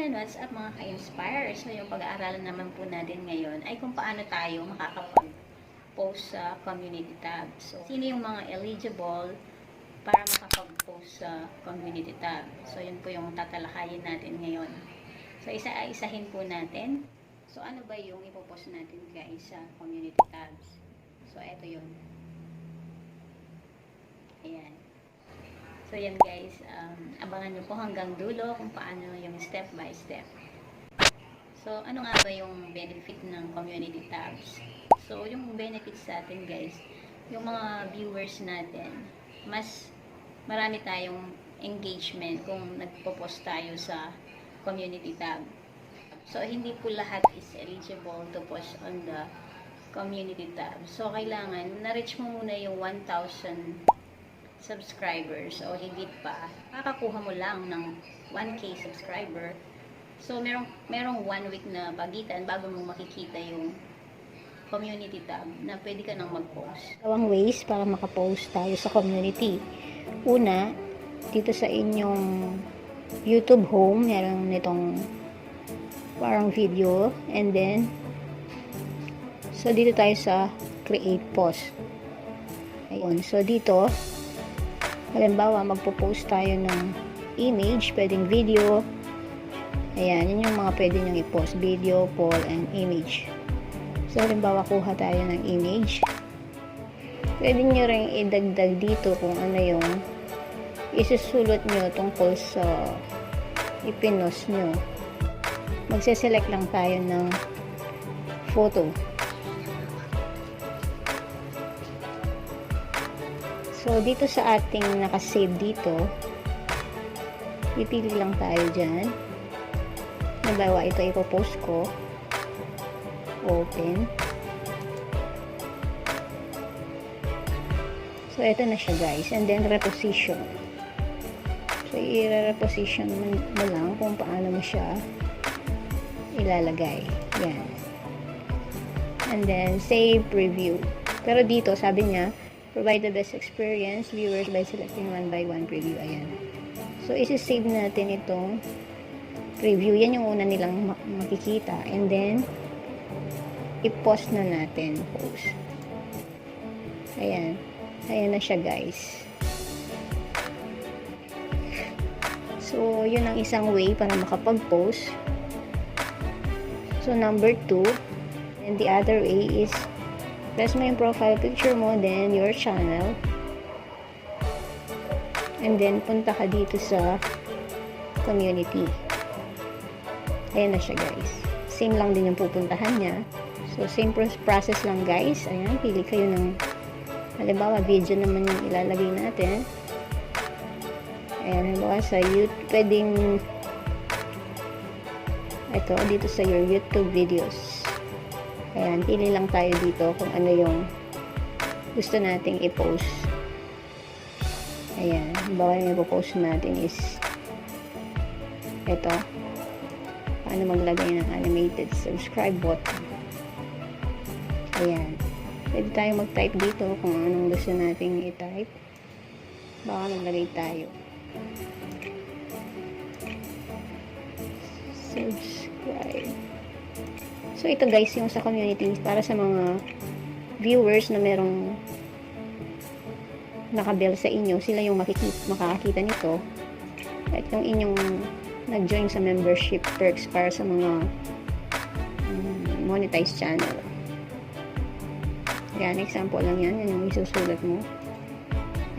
Ayan, what's up mga ka-inspire? So, yung pag-aaralan naman po natin ngayon ay kung paano tayo makakapag-post sa community tab. So, sino yung mga eligible para makapag-post sa community tab? So, yun po yung tatalakayin natin ngayon. So, isa-isahin po natin. So, ano ba yung ipopost natin guys sa community tabs? So, eto yun. Ayan. So, yan guys, abangan nyo po hanggang dulo kung paano yung step by step. So, ano nga ba yung benefit ng community tabs? So, yung benefits sa atin guys, yung mga viewers natin, mas marami tayong engagement kung nagpo-post tayo sa community tab. So, hindi po lahat is eligible to post on the community tab. So, kailangan na-reach mo muna yung 1,000 subscribers o higit pa, kakakuha mo lang ng 1K subscriber. So, merong 1 week na pagitan bago mo makikita yung community tab na pwede ka nang mag-post. Dalawang ways para makapost tayo sa community. Una, dito sa inyong YouTube home, meron nitong parang video, and then so dito tayo sa create post. Ayun, so dito halimbawa, magpo-post tayo ng image, pwedeng video. Ayan, yun yung mga pwede nyo i-post. Video, poll, and image. So, halimbawa, kuha tayo ng image. Pwede nyo rin idagdag dito kung ano yung isusulot nyo tungkol sa ipinost nyo. Magse-select lang tayo ng photo. So, dito sa ating nakasave dito, pipili lang tayo dyan. Halimbawa, ito ipopost ko. Open. So, ito na siya guys. And then, reposition. So, i-reposition mo lang kung paano mo siya ilalagay. Yan. And then, save preview. Pero dito, sabi niya, provide the best experience viewers by selecting one by one preview. Ayan. So, isi-save natin itong preview. Yan yung una nilang makikita. And then, i-post na natin. Post. Ayan. Ayan na siya, guys. So, yun ang isang way para makapag-post. So, number 2. And the other way is press mo yung profile picture mo, then your channel. And then, punta ka dito sa community. Ayan na siya, guys. Same lang din yung pupuntahan niya. So, same process lang, guys. Ayan, pili kayo ng, halimbawa, video naman yung ilalagay natin. Ayan, halimbawa sa YouTube, pwedeng, ito, dito sa your YouTube videos. Ayan, pili lang tayo dito kung ano yung gusto nating i-post. Ayan, bawa yung i-post natin is ito. Paano maglagay ng animated subscribe button. Ayan. Pwede tayo mag-type dito kung anong gusto nating i-type. Baka maglagay tayo. Subscribe. So, ito guys, yung sa community, para sa mga viewers na merong nakabell sa inyo, sila yung makakakita nito. At yung inyong nag-join sa membership perks para sa mga monetized channel. Yan, example lang yan. Yan yung isusulat mo.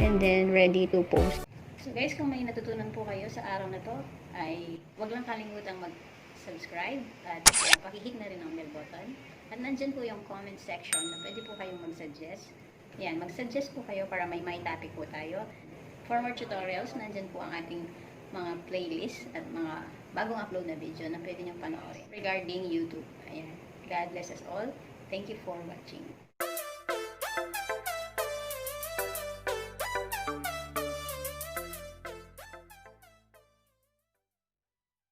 And then, ready to post. So guys, kung may natutunan po kayo sa araw na to, ay wag lang kalimutang mag-subscribe at pakihit na rin ang bell button. At nandyan po yung comment section na pwede po kayong mag-suggest. Yan, mag-suggest po kayo para may topic po tayo. For more tutorials, nandyan po ang ating mga playlist at mga bagong upload na video na pwede niyong panoorin regarding YouTube. Ayan. God bless us all. Thank you for watching.